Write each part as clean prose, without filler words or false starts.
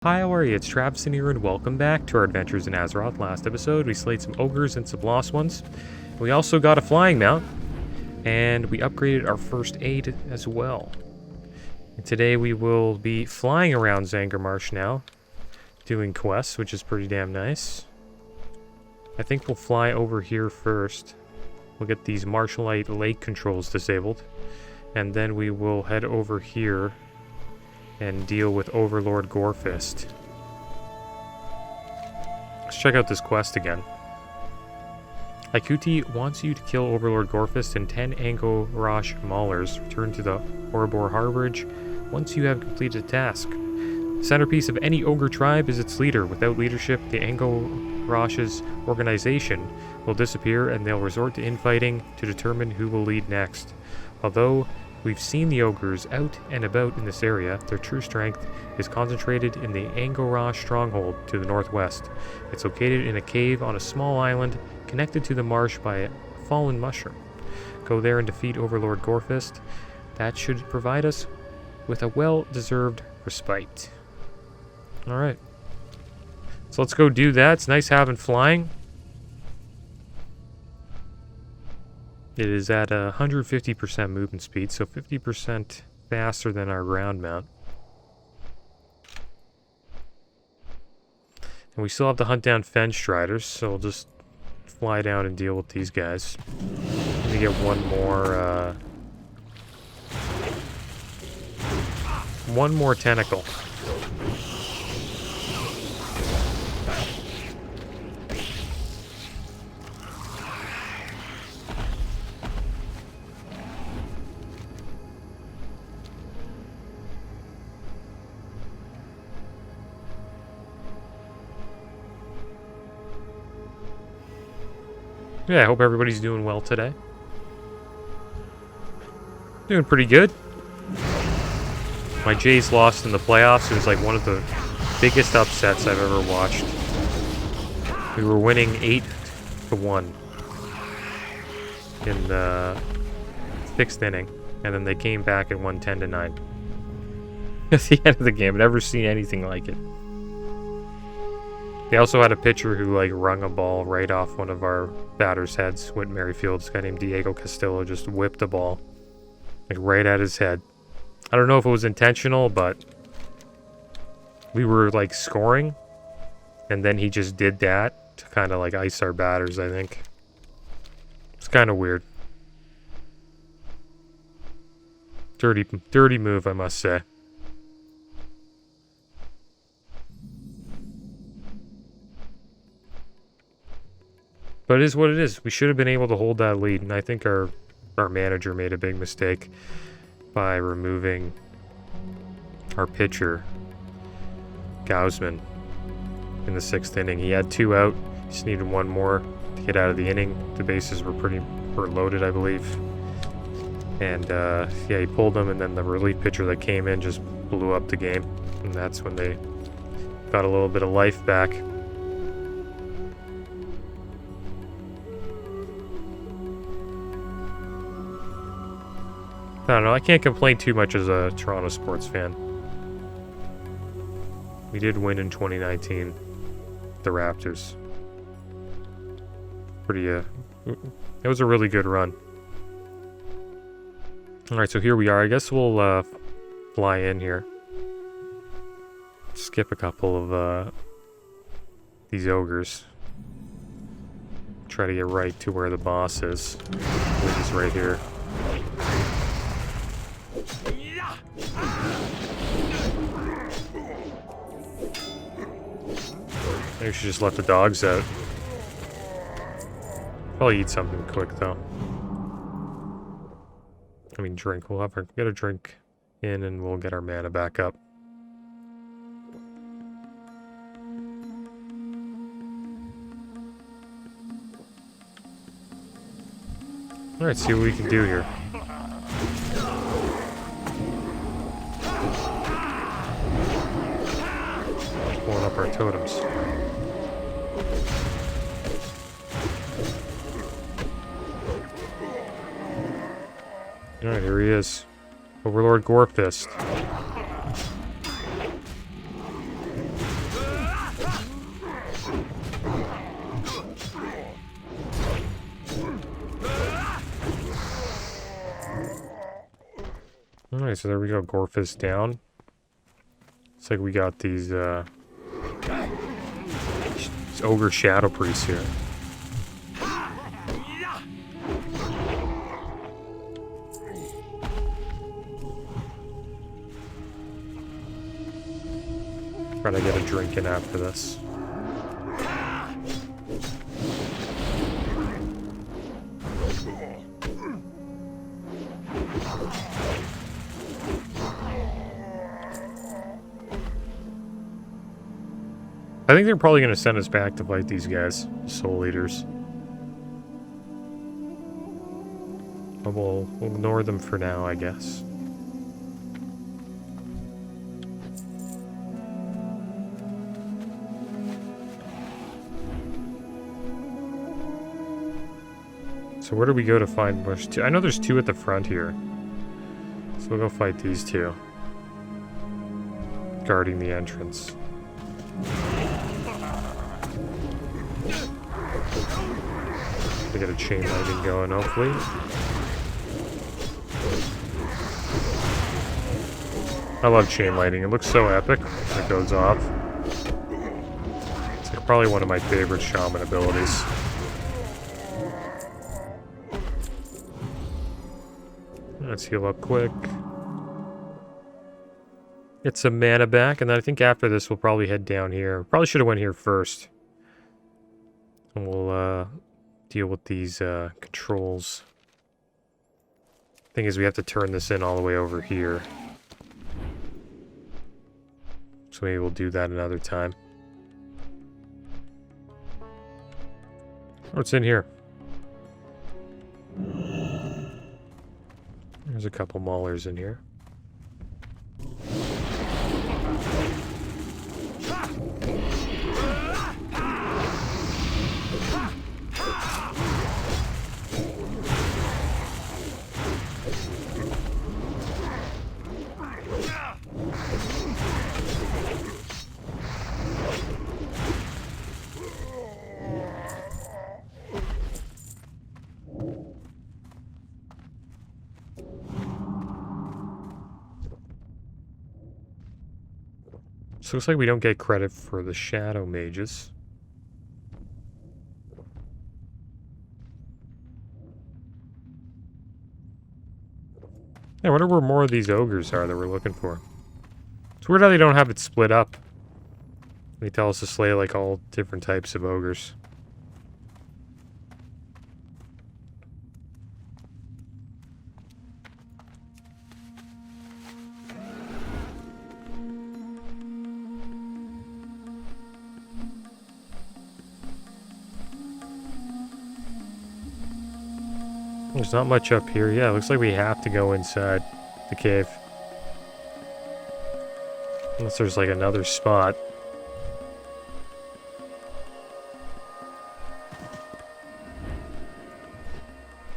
Hi, how are you? It's Traviseen here, and welcome back to our adventures in Azeroth. Last episode, we slayed some ogres and some lost ones. We also got a flying mount, and we upgraded our first aid as well. And today we will be flying around Zangarmarsh now, doing quests, which is pretty damn nice. I think we'll fly over here first. We'll get these Marshallite lake controls disabled, and then we will head over here and deal with Overlord Gorefist. Let's check out this quest again. Ikuti wants you to kill Overlord Gorefist and 10 Angorash Maulers. Return to the Horribor Harborage once you have completed a task. The centerpiece of any ogre tribe is its leader. Without leadership, the Angorash's organization will disappear and they'll resort to infighting to determine who will lead next. Although we've seen the ogres out and about in this area, their true strength is concentrated in the Angorash stronghold to the northwest. It's located in a cave on a small island connected to the marsh by a fallen mushroom. Go there and defeat Overlord Gorefist. That should provide us with a well-deserved respite. Alright. So let's go do that. It's nice having flying. It is at 150% movement speed, so 50% faster than our ground mount. And we still have to hunt down Fen Striders, so we'll just fly down and deal with these guys. Let me get one more tentacle. Yeah, I hope everybody's doing well today. Doing pretty good. My Jays lost in the playoffs. It was like one of the biggest upsets I've ever watched. We were winning 8-1 in the 6th inning, and then they came back and won 10-9. At the end of the game, I've never seen anything like it. They also had a pitcher who like rung a ball right off one of our batters' heads. Whit Merrifield's guy named Diego Castillo just whipped a ball like right at his head. I don't know if it was intentional, but we were like scoring, and then he just did that to kind of like ice our batters, I think. It's kind of weird. Dirty move, I must say. But it is what it is. We should have been able to hold that lead, and I think our manager made a big mistake by removing our pitcher, Gaussman, in the 6th inning. He had 2 out. He just needed 1 more to get out of the inning. The bases were loaded, I believe. And yeah, he pulled them, and then the relief pitcher that came in just blew up the game. And that's when they got a little bit of life back. I don't know, I can't complain too much as a Toronto sports fan. We did win in 2019, the Raptors. It was a really good run. Alright, so here we are. I guess we'll fly in here. Skip a couple of these ogres. Try to get right to where the boss is, which is right here. Maybe we should just let the dogs out. Probably eat something quick though. I mean drink. We'll get a drink in and we'll get our mana back up. Alright, see what we can do here. Pulling up our totems. Alright, here he is. Overlord Gorefist. Alright, so there we go. Gorfist down. Looks like we got these ogre shadow priests here. Try to get a drink in after this. I think they're probably going to send us back to fight these guys, soul eaters. But we'll ignore them for now, I guess. So where do we go to find Bush 2? I know there's 2 at the front here. So we'll go fight these 2. Guarding the entrance. To get a chain lightning going, hopefully. I love chain lightning. It looks so epic when it goes off. It's like probably one of my favorite shaman abilities. Let's heal up quick. Get some mana back, and then I think after this we'll probably head down here. Probably should have went here first. And we'll deal with these controls. Thing is, we have to turn this in all the way over here. So maybe we'll do that another time. What's in here? There's a couple maulers in here. So it looks like we don't get credit for the shadow mages. I wonder where more of these ogres are that we're looking for. It's weird how they don't have it split up. They tell us to slay like all different types of ogres. There's not much up here. Yeah, it looks like we have to go inside the cave. Unless there's like another spot.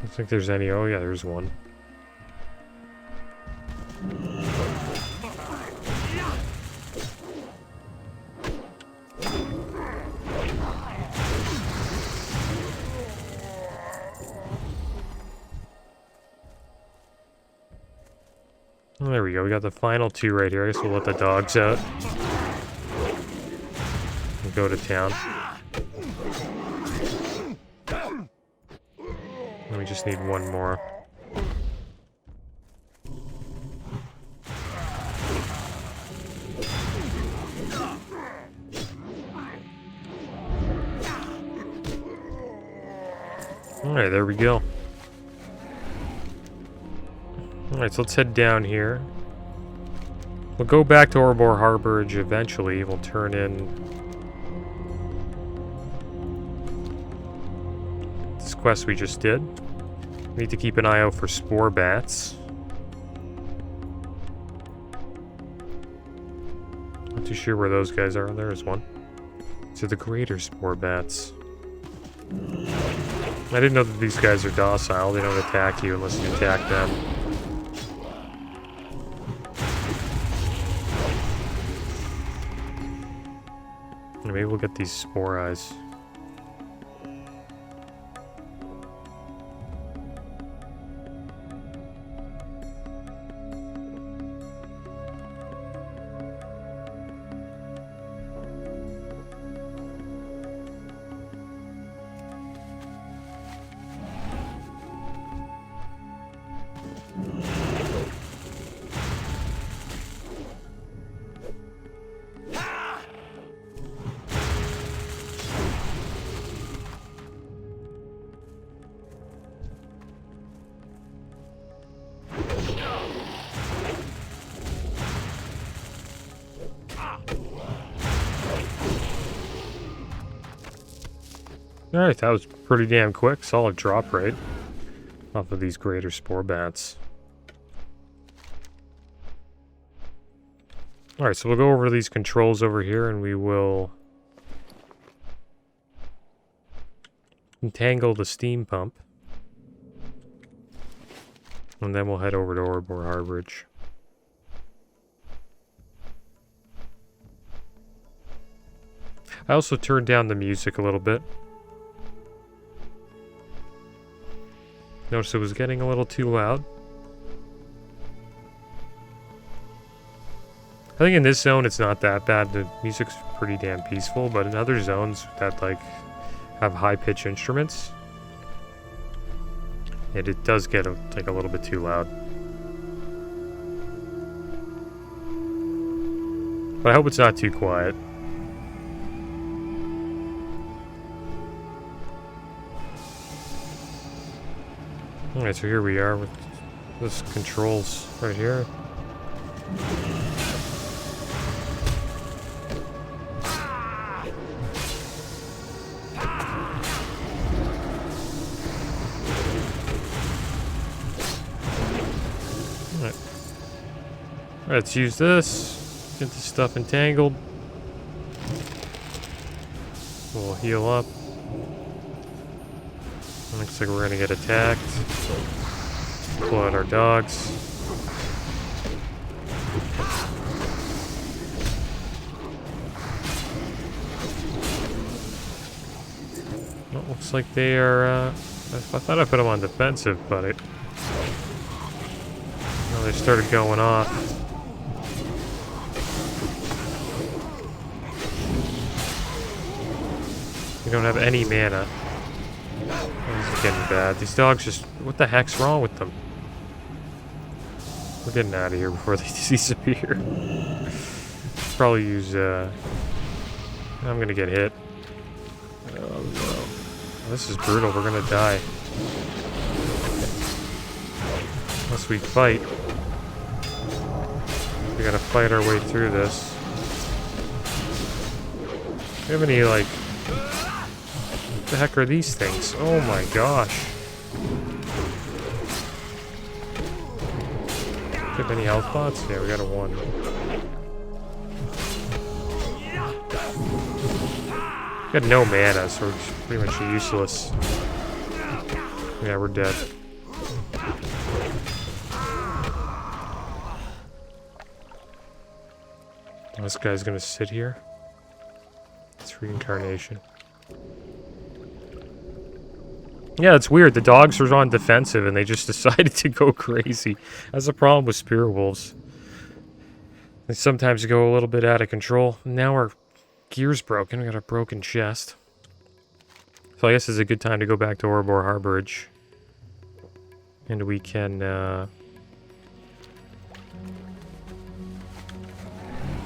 I don't think there's any. Oh yeah, there's one. There we go. We got the final 2 right here. I guess we'll let the dogs out. And go to town. And we just need one more. Alright, there we go. Alright, so let's head down here. We'll go back to Orbor Harborage eventually. We'll turn in this quest we just did. We need to keep an eye out for spore bats. Not too sure where those guys are. There is one. So the greater spore bats. I didn't know that these guys are docile. They don't attack you unless you attack them. Maybe we'll get these spore eyes. Alright, that was pretty damn quick. Solid drop rate off of these greater spore bats. Alright, so we'll go over these controls over here and we will entangle the steam pump. And then we'll head over to Ouroboros Harborage. I also turned down the music a little bit. Noticed it was getting a little too loud. I think in this zone it's not that bad. The music's pretty damn peaceful, but in other zones that like have high-pitched instruments, it does get like a little bit too loud. But I hope it's not too quiet. Alright, so here we are with this controls right here. Alright. Let's use this. Get this stuff entangled. We'll heal up. Looks like we're gonna get attacked. Pull out our dogs. Well, looks like they are, I thought I put them on defensive, but they started going off. We don't have any mana. This is getting bad. These dogs just... What the heck's wrong with them? We're getting out of here before they disappear. Probably use... I'm gonna get hit. Oh no. This is brutal. We're gonna die. Unless we fight. We gotta fight our way through this. Do you have any, like... What the heck are these things? Oh my gosh. Do you have any health pots? Yeah, we got a 1. We got no mana, so we're just pretty much useless. Yeah, we're dead. This guy's gonna sit here. It's reincarnation. Yeah, it's weird. The dogs are on defensive and they just decided to go crazy. That's the problem with spirit wolves. They sometimes go a little bit out of control. Now our gear's broken. We got a broken chest. So I guess it's a good time to go back to Ouroboros Harborage. And we can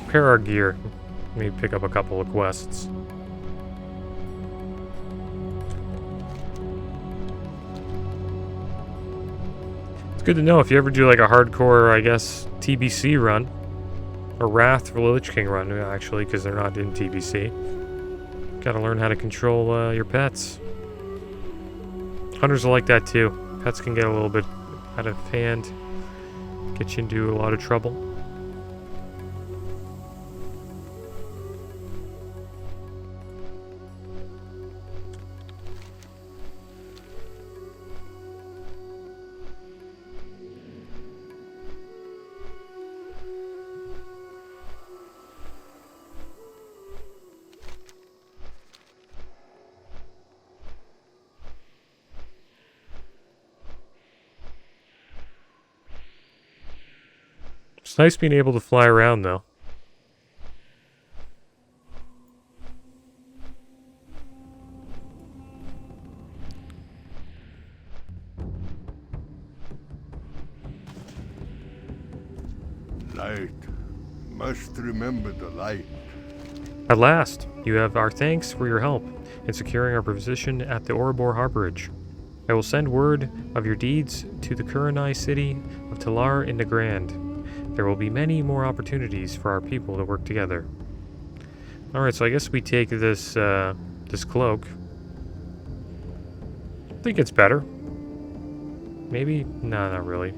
repair our gear. Maybe pick up a couple of quests. Good to know if you ever do like a hardcore, I guess, TBC run. Or Wrath for Lich King run, actually, because they're not in TBC. Gotta learn how to control your pets. Hunters are like that too. Pets can get a little bit out of hand. Get you into a lot of trouble. It's nice being able to fly around, though. Light. Must remember the light. At last, you have our thanks for your help in securing our position at the Ouroboros Harborage. I will send word of your deeds to the Draenei city of Talar in the Grand. There will be many more opportunities for our people to work together. Alright, so I guess we take this this cloak. think it's better. Maybe? No, not really.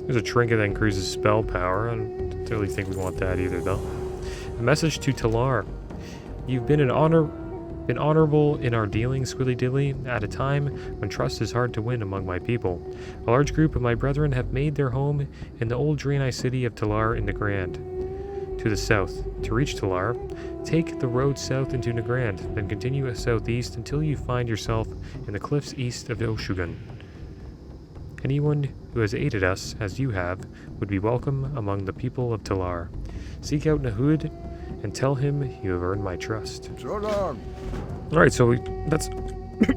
There's a trinket that increases spell power. I don't really think we want that either, though. A message to Talar. You've been honorable in our dealings, Squilly Dilly, at a time when trust is hard to win among my people. A large group of my brethren have made their home in the old Draenei city of Talar in Nagrand, to the south. To reach Talar, take the road south into Nagrand, then continue southeast until you find yourself in the cliffs east of Oshugan. Anyone who has aided us, as you have, would be welcome among the people of Talar. Seek out Nahud and tell him you have earned my trust. So long. Alright, so that's...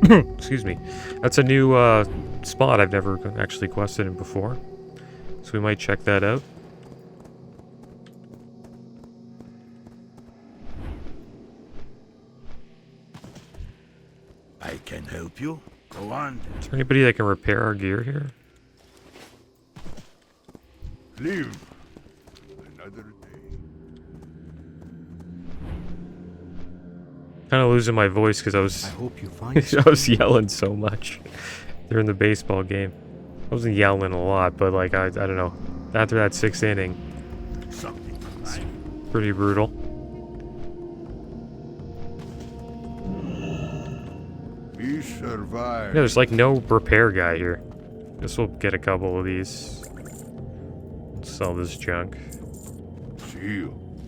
excuse me. That's a new spot I've never actually quested in before. So we might check that out. I can help you. Go on. Is there anybody that can repair our gear here? Live another day. Kind of losing my voice because I was hope you find I was yelling so much during the baseball game. I wasn't yelling a lot, but like I don't know. After that 6th inning, Something like pretty brutal. We survive. Yeah, there's like no repair guy here. Guess we'll get a couple of these. Sell this junk. See you.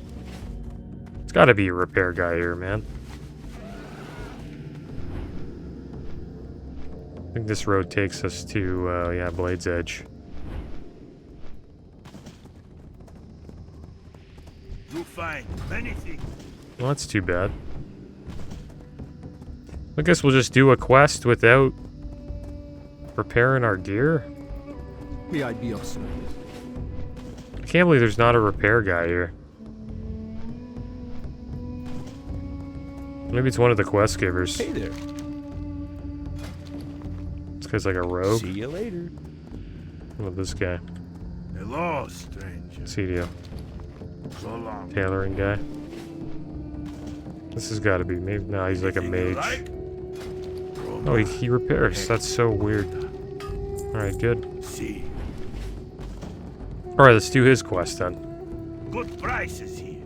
It's gotta be a repair guy here, man. I think this road takes us to, yeah, Blade's Edge. you find many things. Well, that's too bad. I guess we'll just do a quest without repairing our gear. May I be of service? I can't believe there's not a repair guy here. Maybe it's one of the quest givers. Hey there. This guy's like a rogue. See you later. What about this guy? Hello, stranger. CDO. So long. Tailoring guy. This has got to be maybe. No, he's like a Anything you mage. like? Oh, he repairs. That's so weird. Alright, good. See. Alright, let's do his quest then. Good prices here.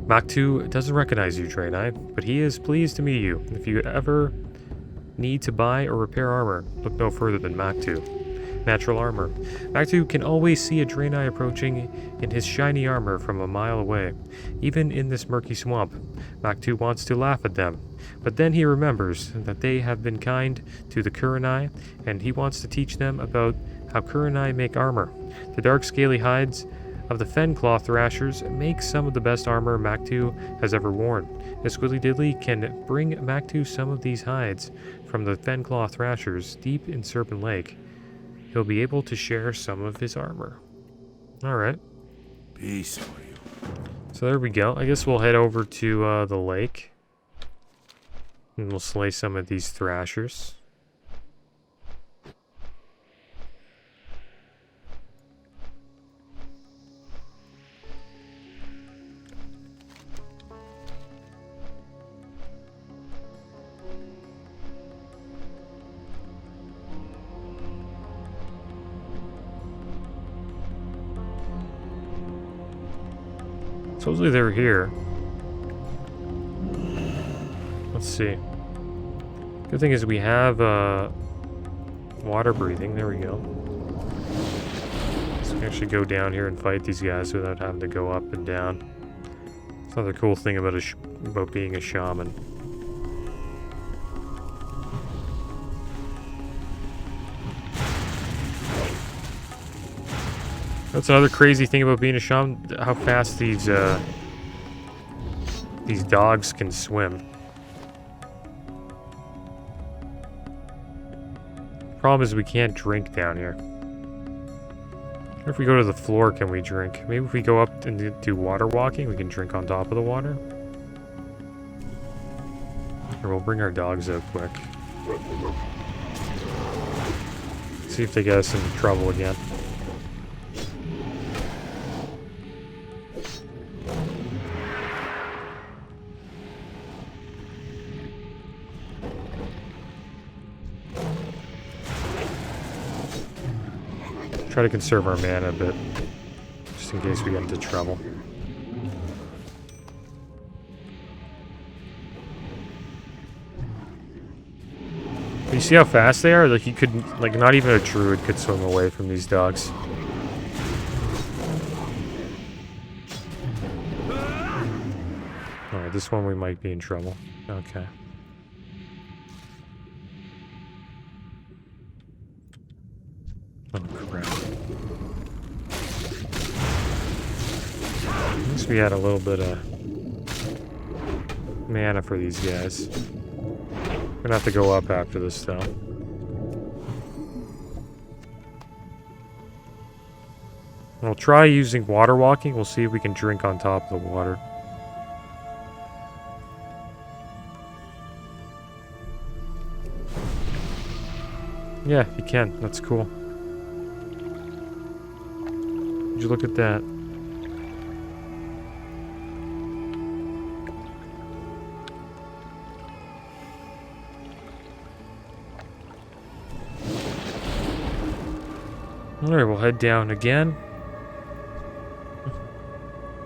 Maktu doesn't recognize you, Draenei, but he is pleased to meet you. If you ever need to buy or repair armor, look no further than Maktu. Natural armor. Maktu can always see a Draenei approaching in his shiny armor from a mile away. Even in this murky swamp, Maktu wants to laugh at them. But then he remembers that they have been kind to the Kurenai, and he wants to teach them about how Kurenai make armor. The dark scaly hides of the Fenclaw Thrashers make some of the best armor Maktu has ever worn. If Squilly Diddly can bring Maktu some of these hides from the Fenclaw Thrashers deep in Serpent Lake, he'll be able to share some of his armor. Alright, Peace for you. so there we go. I guess we'll head over to the lake. And we'll slay some of these Thrashers. Supposedly they're here. Let's see. Good thing is we have water breathing. There we go. So we can actually go down here and fight these guys without having to go up and down. It's another cool thing about about being a shaman. That's another crazy thing about being a shaman, how fast these dogs can swim. Problem is we can't drink down here. Or if we go to the floor, can we drink? Maybe if we go up and do water walking, we can drink on top of the water. Or we'll bring our dogs out quick. See if they get us into trouble again. Try to conserve our mana a bit, just in case we get into trouble. You see how fast they are? Like, you could, like, not even a druid could swim away from these dogs. Alright, this one we might be in trouble. Okay. Oh, crap. At least we had a little bit of mana for these guys. We're gonna have to go up after this, though. We'll try using water walking. We'll see if we can drink on top of the water. Yeah, you can. That's cool. Would you look at that? Alright, we'll head down again.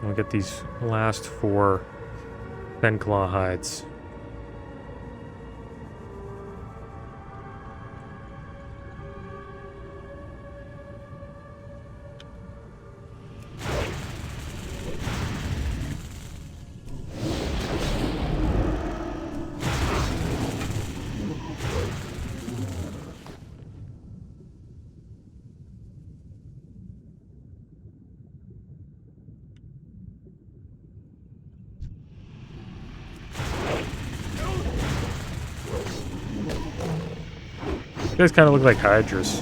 We'll get these last 4 Benclaw hides. You guys kind of look like hydras.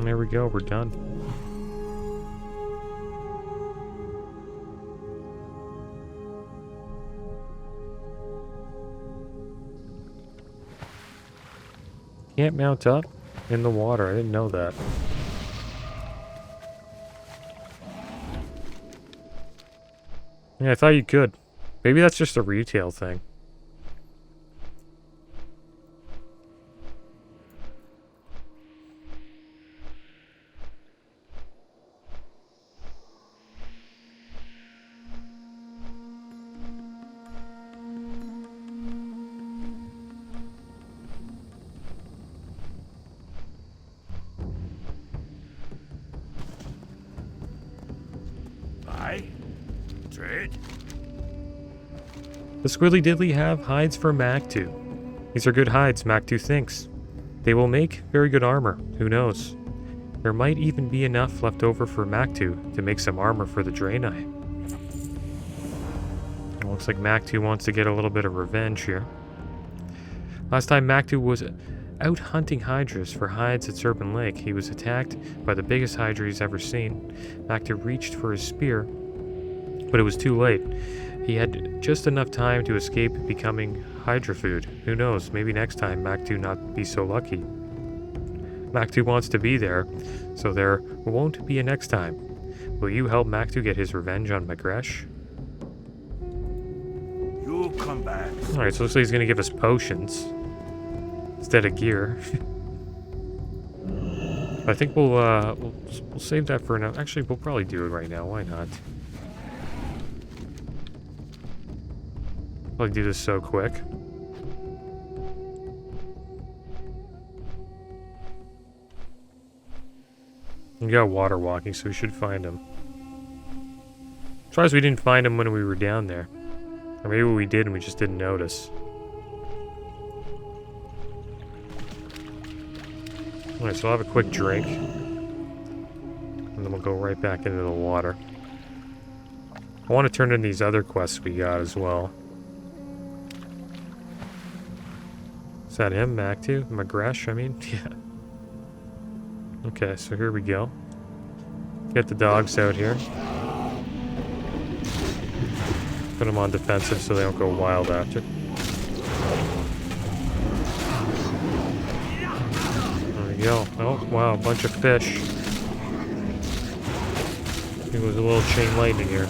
There we go, we're done. Can't mount up in the water, I didn't know that. Yeah, I thought you could. Maybe that's just a retail thing. Trade? The Squiddly Diddly have hides for Mactu. These are good hides, Mactu thinks. They will make very good armor, who knows. There might even be enough left over for Mactu to make some armor for the Draenei. It looks like Mactu wants to get a little bit of revenge here. Last time Mactu was out hunting hydras for hides at Serpent Lake, he was attacked by the biggest hydra he's ever seen. Mactu reached for his spear, but it was too late. He had just enough time to escape becoming hydra food. Who knows, maybe next time Mactu not be so lucky. Mactu wants to be there, so there won't be a next time. Will you help Mactu get his revenge on Magresh? You come back. Alright, so looks like he's gonna give us potions instead of gear. I think we'll save that for now. Actually, we'll probably do it right now. Why not? Probably do this so quick. We got water walking, so we should find him. Surprised we didn't find him when we were down there. Or maybe we did and we just didn't notice. Alright, so I'll have a quick drink. And then we'll go right back into the water. I want to turn in these other quests we got as well. Is that him, Mactu? Magresh, I mean? Yeah. Okay, so here we go. Get the dogs out here. Put them on defensive so they don't go wild after. There we go. Oh, wow, a bunch of fish. It was a little chain lightning here.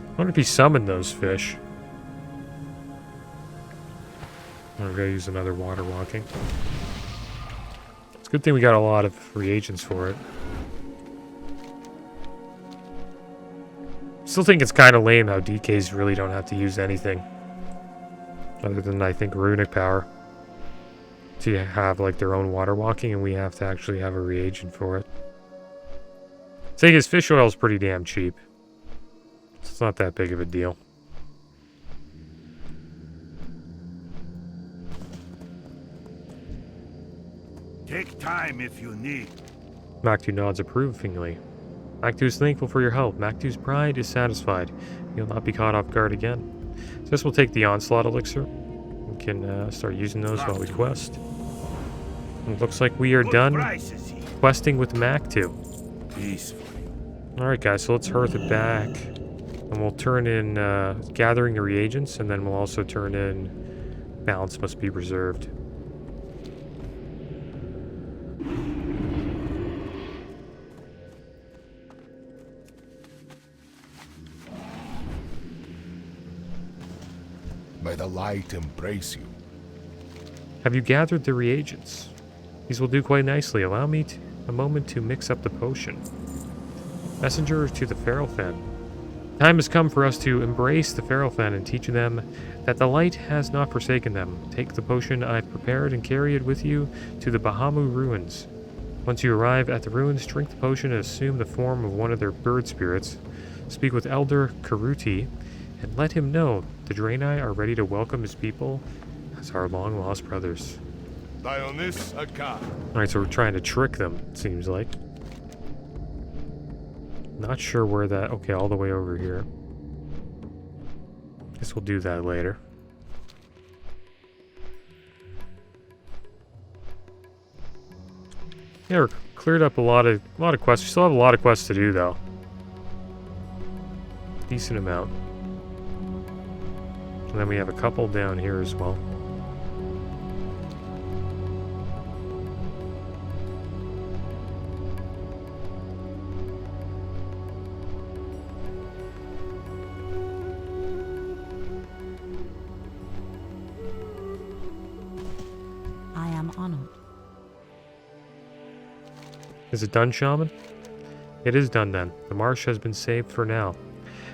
I wonder if he summoned those fish. I'm gonna use another water walking. It's a good thing we got a lot of reagents for it. Still think it's kind of lame how DKs really don't have to use anything. Other than, I think, runic power. To have, like, their own water walking, and we have to actually have a reagent for it. I think his fish oil is pretty damn cheap. It's not that big of a deal. Take time if you need. Mactu nods approvingly. Mactu is thankful for your help. Mactu's pride is satisfied. You'll not be caught off guard again. So this will take the Onslaught Elixir. We can start using those while we quest. And it looks like we are done questing with Mactu. Peacefully. Alright guys, so let's hearth it back. And we'll turn in gathering the reagents, and then we'll also turn in balance must be preserved. May the light embrace you. Have you gathered the reagents? These will do quite nicely. Allow me a moment to mix up the potion. Messenger to the Feralfen. Time has come for us to embrace the Feralfen and teach them that the light has not forsaken them. Take the potion I've prepared and carry it with you to the Bahamut ruins. Once you arrive at the ruins, drink the potion and assume the form of one of their bird spirits. Speak with Elder Karuti and let him know the Draenei are ready to welcome his people as our long-lost brothers. Dionis Akar. Alright, so we're trying to trick them, it seems like. Not sure where that... Okay, all the way over here. Guess we'll do that later. Yeah, we're cleared up a lot of quests. We still have a lot of quests to do, though. Decent amount. And then we have a couple down here as well. I am honored. Is it done, Shaman? It is done then. The marsh has been saved for now.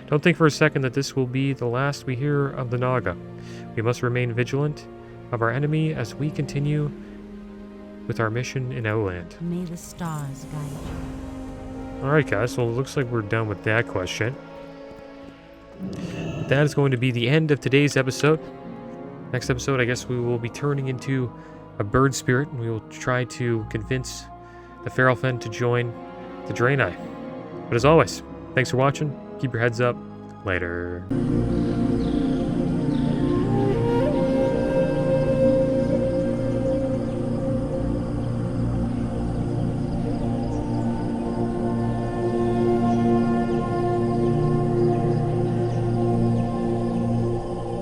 Don't think for a second that this will be the last we hear of the Naga. We must remain vigilant of our enemy as we continue with our mission in Outland. May the stars guide you. Alright guys, well it looks like we're done with that question. But that is going to be the end of today's episode. Next episode, I guess we will be turning into a bird spirit, and we will try to convince the Feralfen to join the Draenei. But as always, thanks for watching. Keep your heads up. Later.